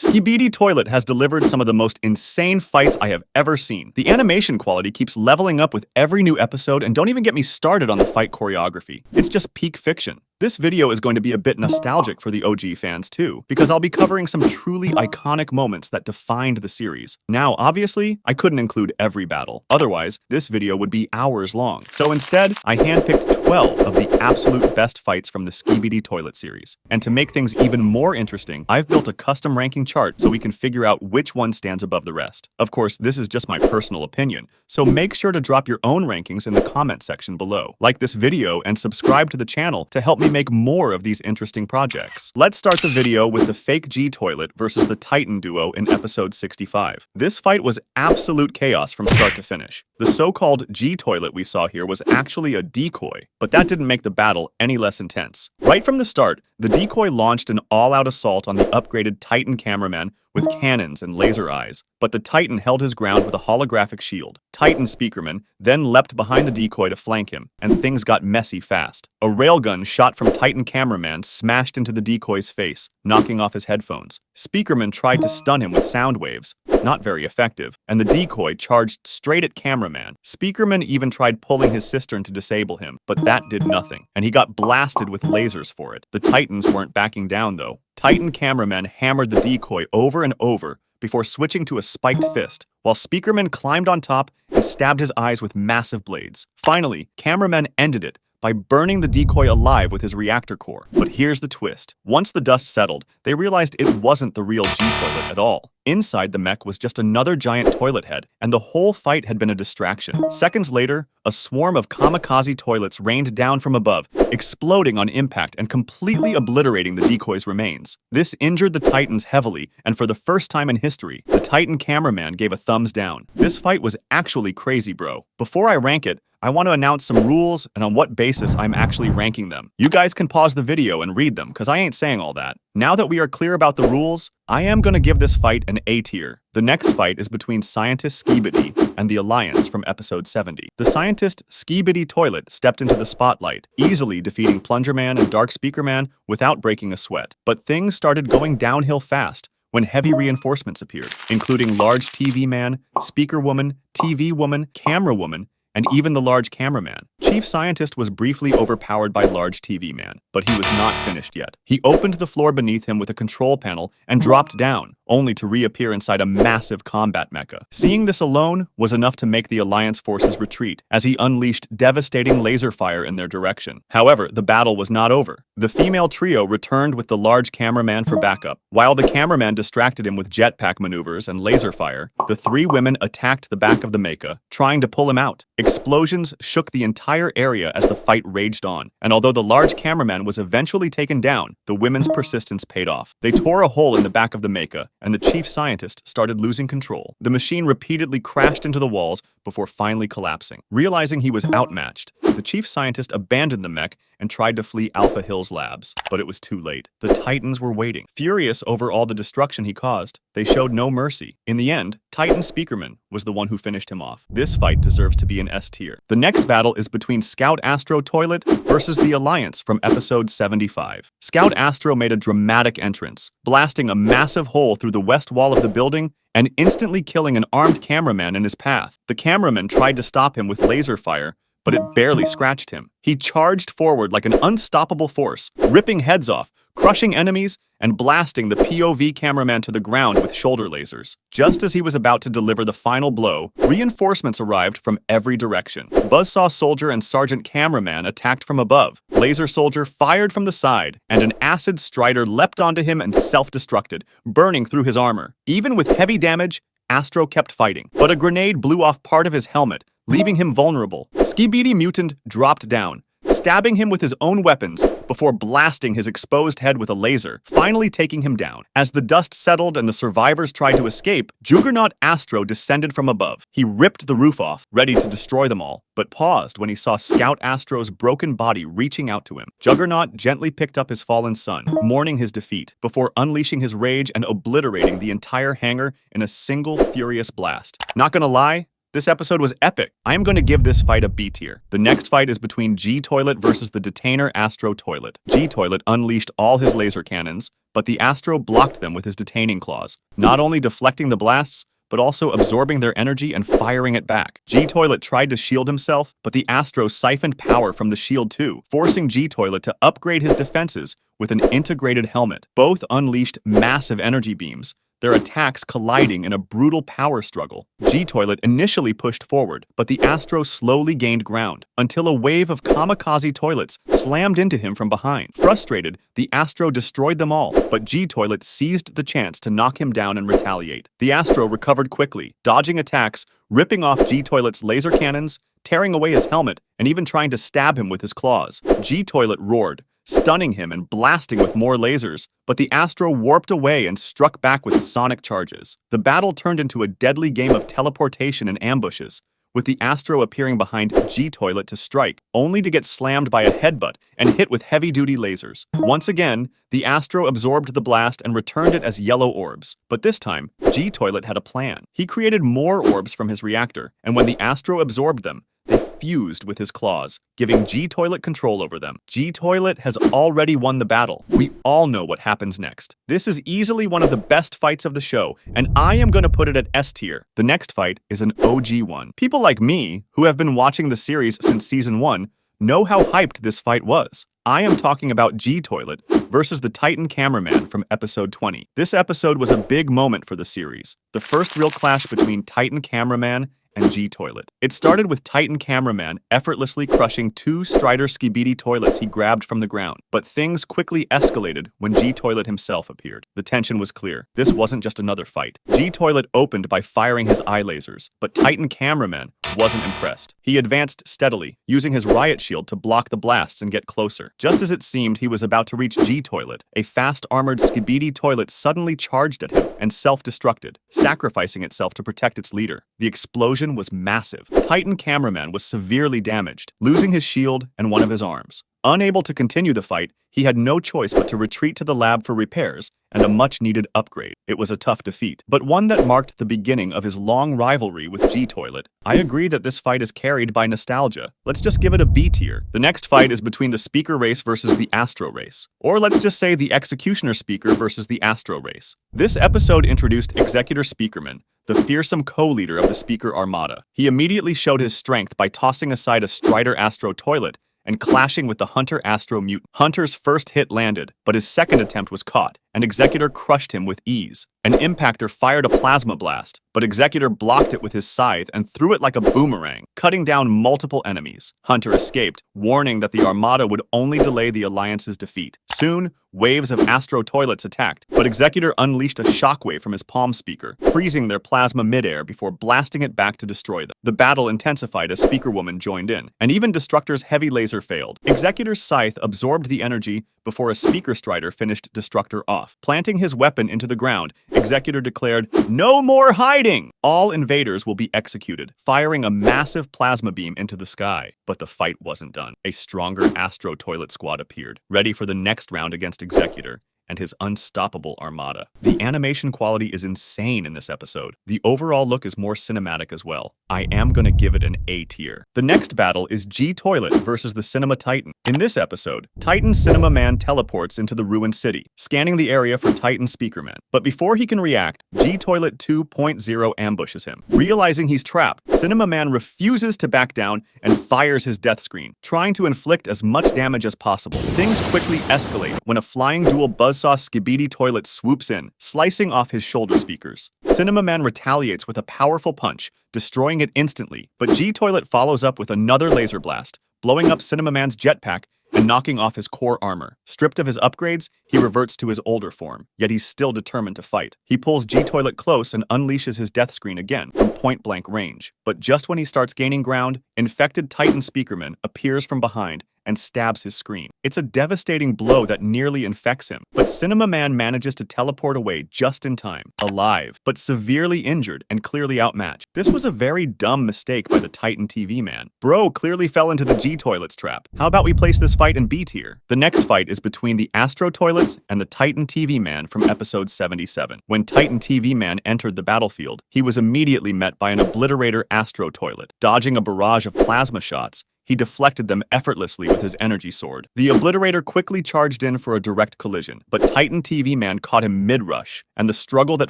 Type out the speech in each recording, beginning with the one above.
Skibidi Toilet has delivered some of the most insane fights I have ever seen. The animation quality keeps leveling up with every new episode, and don't even get me started on the fight choreography. It's just peak fiction. This video is going to be a bit nostalgic for the OG fans too, because I'll be covering some truly iconic moments that defined the series. Now, obviously, I couldn't include every battle. Otherwise, this video would be hours long. So instead, I handpicked 12 of the absolute best fights from the Skibidi Toilet series. And to make things even more interesting, I've built a custom ranking chart so we can figure out which one stands above the rest. Of course, this is just my personal opinion, so make sure to drop your own rankings in the comment section below. Like this video and subscribe to the channel to help me make more of these interesting projects. Let's start the video with the fake G Toilet versus the Titan duo in episode 65. This fight was absolute chaos from start to finish. The so-called G Toilet we saw here was actually a decoy, but that didn't make the battle any less intense. Right from the start, the decoy launched an all-out assault on the upgraded Titan Cameraman with cannons and laser eyes, but the Titan held his ground with a holographic shield. Titan Speakerman then leapt behind the decoy to flank him, and things got messy fast. A railgun shot from Titan Cameraman smashed into the decoy's face, knocking off his headphones. Speakerman tried to stun him with sound waves, not very effective, and the decoy charged straight at Cameraman. Speakerman even tried pulling his cistern to disable him, but that did nothing, and he got blasted with lasers for it. The Titans weren't backing down though. Titan Cameraman hammered the decoy over and over before switching to a spiked fist, while Speakerman climbed on top and stabbed his eyes with massive blades. Finally, Cameraman ended it by burning the decoy alive with his reactor core. But here's the twist. Once the dust settled, they realized it wasn't the real G-Toilet at all. Inside the mech was just another giant toilet head, and the whole fight had been a distraction. Seconds later, a swarm of kamikaze toilets rained down from above, exploding on impact and completely obliterating the decoy's remains. This injured the Titans heavily, and for the first time in history, the Titan Cameraman gave a thumbs down. This fight was actually crazy, bro. Before I rank it, I want to announce some rules and on what basis I'm actually ranking them. You guys can pause the video and read them, because I ain't saying all that. Now that we are clear about the rules, I am going to give this fight an A tier. The next fight is between Scientist Skibidi and the Alliance from episode 70. The Scientist Skibidi Toilet stepped into the spotlight, easily defeating Plungerman and Dark Speakerman without breaking a sweat. But things started going downhill fast when heavy reinforcements appeared, including Large TV Man, Speaker Woman, TV Woman, Camera Woman, and even the Large Cameraman. Chief Scientist was briefly overpowered by Large TV Man, but he was not finished yet. He opened the floor beneath him with a control panel and dropped down, only to reappear inside a massive combat mecha. Seeing this alone was enough to make the Alliance forces retreat, as he unleashed devastating laser fire in their direction. However, the battle was not over. The female trio returned with the Large Cameraman for backup. While the cameraman distracted him with jetpack maneuvers and laser fire, the three women attacked the back of the mecha, trying to pull him out. Explosions shook the entire area as the fight raged on, and although the Large Cameraman was eventually taken down, the women's persistence paid off. They tore a hole in the back of the mecha, and the Chief Scientist started losing control. The machine repeatedly crashed into the walls before finally collapsing. Realizing he was outmatched, the Chief Scientist abandoned the mech and tried to flee Alpha Hills Labs, but it was too late. The Titans were waiting. Furious over all the destruction he caused, they showed no mercy. In the end, Titan Speakerman was the one who finished him off. This fight deserves to be an S tier. The next battle is between Scout Astro Toilet versus the Alliance from episode 75. Scout Astro made a dramatic entrance, blasting a massive hole through the west wall of the building and instantly killing an armed cameraman in his path. The cameraman tried to stop him with laser fire, but it barely scratched him. He charged forward like an unstoppable force, ripping heads off, crushing enemies, and blasting the POV cameraman to the ground with shoulder lasers. Just as he was about to deliver the final blow, reinforcements arrived from every direction. Buzzsaw Soldier and Sergeant Cameraman attacked from above. Laser Soldier fired from the side, and an Acid Strider leapt onto him and self-destructed, burning through his armor. Even with heavy damage, Astro kept fighting, but a grenade blew off part of his helmet, leaving him vulnerable. Skibidi Mutant dropped down, stabbing him with his own weapons before blasting his exposed head with a laser, finally taking him down. As the dust settled and the survivors tried to escape, Juggernaut Astro descended from above. He ripped the roof off, ready to destroy them all, but paused when he saw Scout Astro's broken body reaching out to him. Juggernaut gently picked up his fallen son, mourning his defeat, before unleashing his rage and obliterating the entire hangar in a single furious blast. Not gonna lie, this episode was epic. I am going to give this fight a B tier. The next fight is between G Toilet versus the Detainer Astro Toilet. G Toilet unleashed all his laser cannons, but the Astro blocked them with his detaining claws, not only deflecting the blasts, but also absorbing their energy and firing it back. G-Toilet tried to shield himself, but the Astro siphoned power from the shield too, forcing G-Toilet to upgrade his defenses with an integrated helmet. Both unleashed massive energy beams, their attacks colliding in a brutal power struggle. G-Toilet initially pushed forward, but the Astro slowly gained ground, until a wave of kamikaze toilets slammed into him from behind. Frustrated, the Astro destroyed them all, but G-Toilet seized the chance to knock him down and retaliate. The Astro recovered quickly, dodging attacks, ripping off G-Toilet's laser cannons, tearing away his helmet, and even trying to stab him with his claws. G-Toilet roared, stunning him and blasting with more lasers, but the Astro warped away and struck back with sonic charges. The battle turned into a deadly game of teleportation and ambushes, with the Astro appearing behind G-Toilet to strike, only to get slammed by a headbutt and hit with heavy-duty lasers. Once again, the Astro absorbed the blast and returned it as yellow orbs, but this time, G-Toilet had a plan. He created more orbs from his reactor, and when the Astro absorbed them, they fused with his claws, giving G-Toilet control over them. G-Toilet has already won the battle. We all know what happens next. This is easily one of the best fights of the show, and I am going to put it at S tier. The next fight is an OG one. People like me, who have been watching the series since season 1, know how hyped this fight was. I am talking about G-Toilet versus the Titan Cameraman from episode 20. This episode was a big moment for the series, the first real clash between Titan Cameraman and G-Toilet. It started with Titan Cameraman effortlessly crushing 2 Strider Skibidi toilets he grabbed from the ground, but things quickly escalated when G-Toilet himself appeared. The tension was clear. This wasn't just another fight. G-Toilet opened by firing his eye lasers, but Titan Cameraman wasn't impressed. He advanced steadily, using his riot shield to block the blasts and get closer. Just as it seemed he was about to reach G-Toilet, a fast-armored Skibidi toilet suddenly charged at him and self-destructed, sacrificing itself to protect its leader. The explosion was massive. Titan Cameraman was severely damaged, losing his shield and one of his arms. Unable to continue the fight, he had no choice but to retreat to the lab for repairs and a much-needed upgrade. It was a tough defeat, but one that marked the beginning of his long rivalry with G-Toilet. I agree that this fight is carried by nostalgia. Let's just give it a B tier. The next fight is between the Speaker race versus the Astro race. Or let's just say the Executioner Speaker versus the Astro race. This episode introduced Executor Speakerman, the fearsome co-leader of the Speaker Armada. He immediately showed his strength by tossing aside a Strider Astro toilet and clashing with the Hunter Astro mutant. Hunter's first hit landed, but his second attempt was caught, and Executor crushed him with ease. An Impactor fired a plasma blast, but Executor blocked it with his scythe and threw it like a boomerang, cutting down multiple enemies. Hunter escaped, warning that the Armada would only delay the Alliance's defeat. Soon, waves of Astro toilets attacked, but Executor unleashed a shockwave from his palm speaker, freezing their plasma midair before blasting it back to destroy them. The battle intensified as Speakerwoman joined in, and even Destructor's heavy laser failed. Executor's scythe absorbed the energy before a Speaker Strider finished Destructor off. Planting his weapon into the ground, Executor declared, "No more hiding! All invaders will be executed," firing a massive plasma beam into the sky. But the fight wasn't done. A stronger Astro Toilet squad appeared, ready for the next round against Executor and his unstoppable Armada. The animation quality is insane in this episode. The overall look is more cinematic as well. I am gonna give it an A tier. The next battle is G-Toilet versus the Cinema Titan. In this episode, Titan Cinema Man teleports into the ruined city, scanning the area for Titan Speakerman. But before he can react, G-Toilet 2.0 ambushes him. Realizing he's trapped, Cinema Man refuses to back down and fires his death screen, trying to inflict as much damage as possible. Things quickly escalate when a flying dual buzzsaw Skibidi toilet swoops in, slicing off his shoulder speakers. Cinema Man retaliates with a powerful punch, destroying it instantly, but G-Toilet follows up with another laser blast, blowing up Cinema Man's jetpack and knocking off his core armor. Stripped of his upgrades, he reverts to his older form, yet he's still determined to fight. He pulls G-Toilet close and unleashes his death screen again from point-blank range. But just when he starts gaining ground, infected Titan Speakerman appears from behind and stabs his screen. It's a devastating blow that nearly infects him, but Cinema Man manages to teleport away just in time, alive, but severely injured and clearly outmatched. This was a very dumb mistake by the Titan TV man. Bro clearly fell into the G-Toilets trap. How about we place this fight in B tier? The next fight is between the Astro Toilets and the Titan TV man from episode 77. When Titan TV man entered the battlefield, he was immediately met by an Obliterator Astro Toilet. Dodging a barrage of plasma shots, he deflected them effortlessly with his energy sword. The Obliterator quickly charged in for a direct collision, but Titan TV Man caught him mid-rush, and the struggle that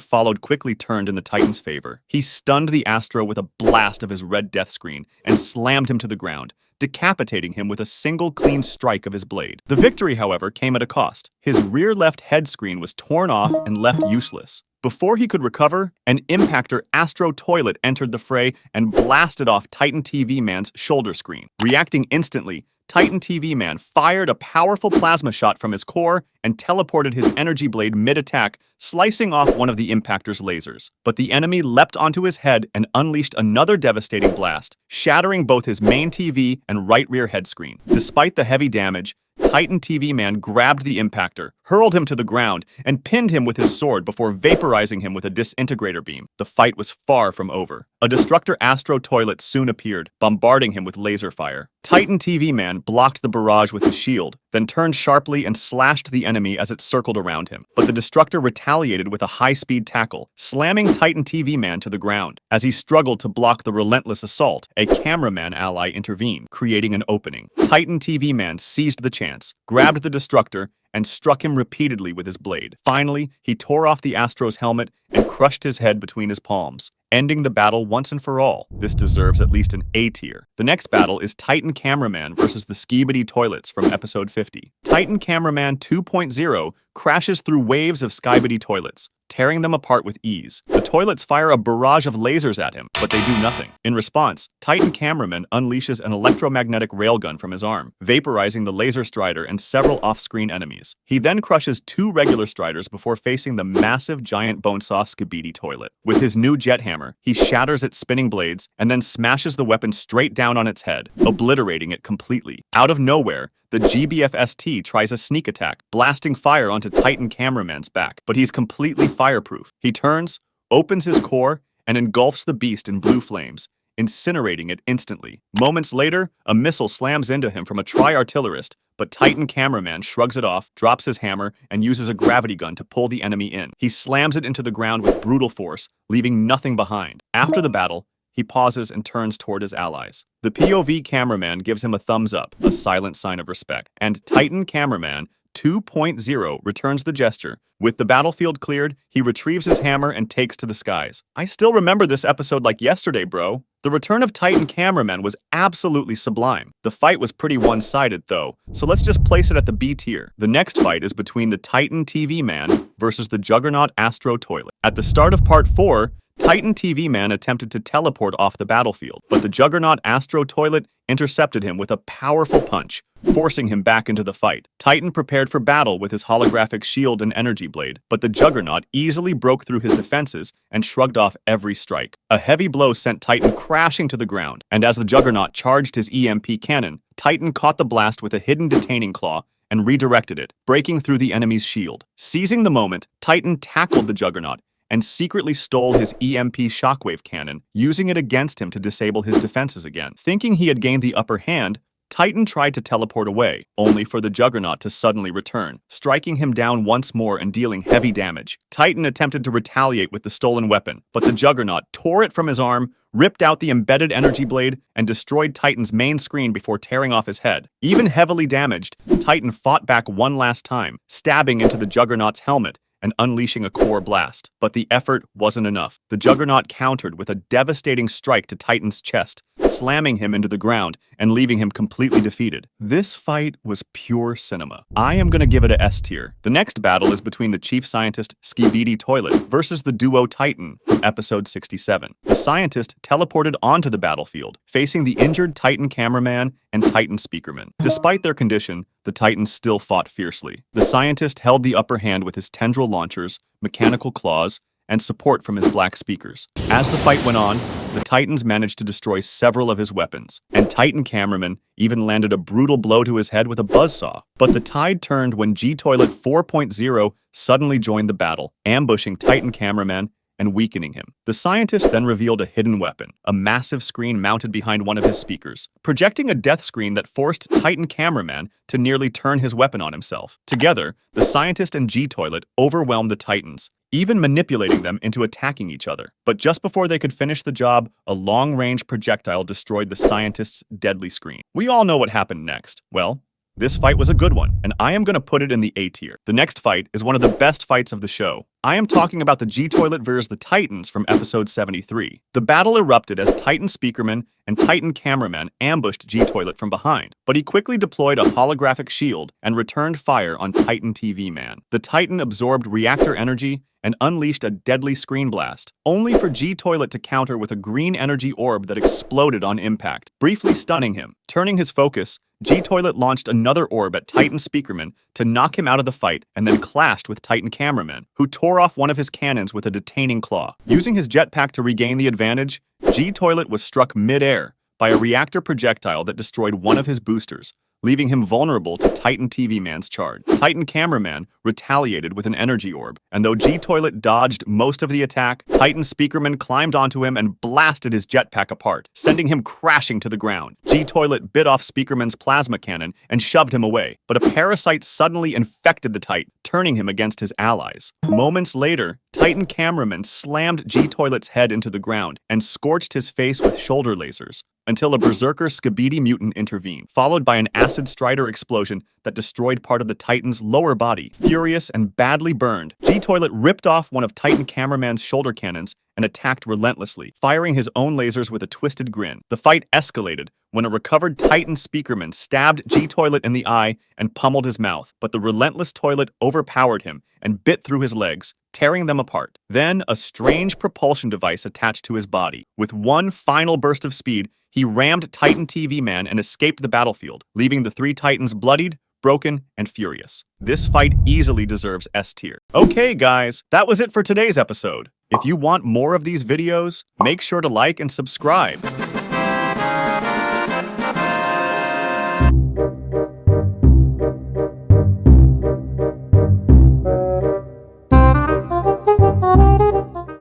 followed quickly turned in the Titan's favor. He stunned the Astro with a blast of his red death screen and slammed him to the ground, decapitating him with a single clean strike of his blade. The victory, however, came at a cost. His rear left head screen was torn off and left useless. Before he could recover, an impactor Astro toilet entered the fray and blasted off Titan TV Man's shoulder screen. Reacting instantly, Titan TV Man fired a powerful plasma shot from his core and teleported his energy blade mid-attack, slicing off one of the impactor's lasers. But the enemy leapt onto his head and unleashed another devastating blast, shattering both his main TV and right rear head screen. Despite the heavy damage, Titan TV Man grabbed the impactor, hurled him to the ground, and pinned him with his sword before vaporizing him with a disintegrator beam. The fight was far from over. A Destructor Astro toilet soon appeared, bombarding him with laser fire. Titan TV Man blocked the barrage with his shield, then turned sharply and slashed the enemy as it circled around him. But the Destructor retaliated with a high-speed tackle, slamming Titan TV Man to the ground. As he struggled to block the relentless assault, a Cameraman ally intervened, creating an opening. Titan TV Man seized the chance, grabbed the Destructor, and struck him repeatedly with his blade. Finally, he tore off the Astro's helmet and crushed his head between his palms, ending the battle once and for all. This deserves at least an A tier. The next battle is Titan Cameraman versus the Skibidi toilets from episode 50. Titan Cameraman 2.0 crashes through waves of Skibidi toilets, tearing them apart with ease. The toilets fire a barrage of lasers at him, but they do nothing. In response, Titan Cameraman unleashes an electromagnetic railgun from his arm, vaporizing the laser strider and several off-screen enemies. He then crushes 2 regular striders before facing the massive giant bonesaw Skibidi toilet. With his new jet hammer, he shatters its spinning blades and then smashes the weapon straight down on its head, obliterating it completely. Out of nowhere, the GBFST tries a sneak attack, blasting fire onto Titan Cameraman's back, but he's completely fireproof. He turns, opens his core, and engulfs the beast in blue flames, incinerating it instantly. Moments later, a missile slams into him from a tri-artillerist, but Titan Cameraman shrugs it off, drops his hammer, and uses a gravity gun to pull the enemy in. He slams it into the ground with brutal force, leaving nothing behind. After the battle, he pauses and turns toward his allies. The POV Cameraman gives him a thumbs up, a silent sign of respect, and Titan Cameraman 2.0 returns the gesture. With the battlefield cleared, he retrieves his hammer and takes to the skies. I still remember this episode like yesterday, bro. The return of Titan Cameraman was absolutely sublime. The fight was pretty one-sided, though, so let's just place it at the B tier. The next fight is between the Titan TV Man versus the Juggernaut Astro Toilet. At the start of Part 4, Titan TV Man attempted to teleport off the battlefield, but the Juggernaut Astro Toilet intercepted him with a powerful punch, forcing him back into the fight. Titan prepared for battle with his holographic shield and energy blade, but the Juggernaut easily broke through his defenses and shrugged off every strike. A heavy blow sent Titan crashing to the ground, and as the Juggernaut charged his EMP cannon, Titan caught the blast with a hidden detaining claw and redirected it, breaking through the enemy's shield. Seizing the moment, Titan tackled the Juggernaut and secretly stole his EMP shockwave cannon, using it against him to disable his defenses again. Thinking he had gained the upper hand, Titan tried to teleport away, only for the Juggernaut to suddenly return, striking him down once more and dealing heavy damage. Titan attempted to retaliate with the stolen weapon, but the Juggernaut tore it from his arm, ripped out the embedded energy blade, and destroyed Titan's main screen before tearing off his head. Even heavily damaged, Titan fought back one last time, stabbing into the Juggernaut's helmet and unleashing a core blast. But the effort wasn't enough. The Juggernaut countered with a devastating strike to Titan's chest, slamming him into the ground and leaving him completely defeated. This fight was pure cinema. I am gonna give it a S tier. The next battle is between the Chief Scientist Skibidi Toilet versus the duo Titan from episode 67. The scientist teleported onto the battlefield, facing the injured Titan Cameraman and Titan Speakerman. Despite their condition, the Titans still fought fiercely. The scientist held the upper hand with his tendril launchers, mechanical claws, and support from his black speakers. As the fight went on, the Titans managed to destroy several of his weapons, and Titan Cameraman even landed a brutal blow to his head with a buzzsaw. But the tide turned when G-Toilet 4.0 suddenly joined the battle, ambushing Titan Cameraman and weakening him. The scientist then revealed a hidden weapon, a massive screen mounted behind one of his speakers, projecting a death screen that forced Titan Cameraman to nearly turn his weapon on himself. Together, the scientist and G-Toilet overwhelmed the Titans, even manipulating them into attacking each other. But just before they could finish the job, a long-range projectile destroyed the scientist's deadly screen. We all know what happened next. Well, this fight was a good one, and I am going to put it in the A tier. The next fight is one of the best fights of the show. I am talking about the G-Toilet vs. the Titans from episode 73. The battle erupted as Titan Speakerman and Titan Cameraman ambushed G-Toilet from behind, but he quickly deployed a holographic shield and returned fire on Titan TV Man. The Titan absorbed reactor energy and unleashed a deadly screen blast, only for G-Toilet to counter with a green energy orb that exploded on impact, briefly stunning him. Turning his focus, G-Toilet launched another orb at Titan Speakerman to knock him out of the fight and then clashed with Titan Cameraman, who tore off one of his cannons with a detaining claw. Using his jetpack to regain the advantage, G-Toilet was struck mid-air by a reactor projectile that destroyed one of his boosters, leaving him vulnerable to Titan TV Man's charge. Titan Cameraman retaliated with an energy orb, and though G-Toilet dodged most of the attack, Titan Speakerman climbed onto him and blasted his jetpack apart, sending him crashing to the ground. G-Toilet bit off Speakerman's plasma cannon and shoved him away, but a parasite suddenly infected the Titan, turning him against his allies. Moments later, Titan Cameraman slammed G-Toilet's head into the ground and scorched his face with shoulder lasers, until a berserker Skibidi mutant intervened, followed by an acid strider explosion that destroyed part of the Titan's lower body. Furious and badly burned, G-Toilet ripped off one of Titan Cameraman's shoulder cannons and attacked relentlessly, firing his own lasers with a twisted grin. The fight escalated when a recovered Titan Speakerman stabbed G-Toilet in the eye and pummeled his mouth, but the relentless toilet overpowered him and bit through his legs, tearing them apart. Then, a strange propulsion device attached to his body. With one final burst of speed, he rammed Titan TV Man and escaped the battlefield, leaving the three Titans bloodied, broken, and furious. This fight easily deserves S tier. Okay, guys, that was it for today's episode. If you want more of these videos, make sure to like and subscribe.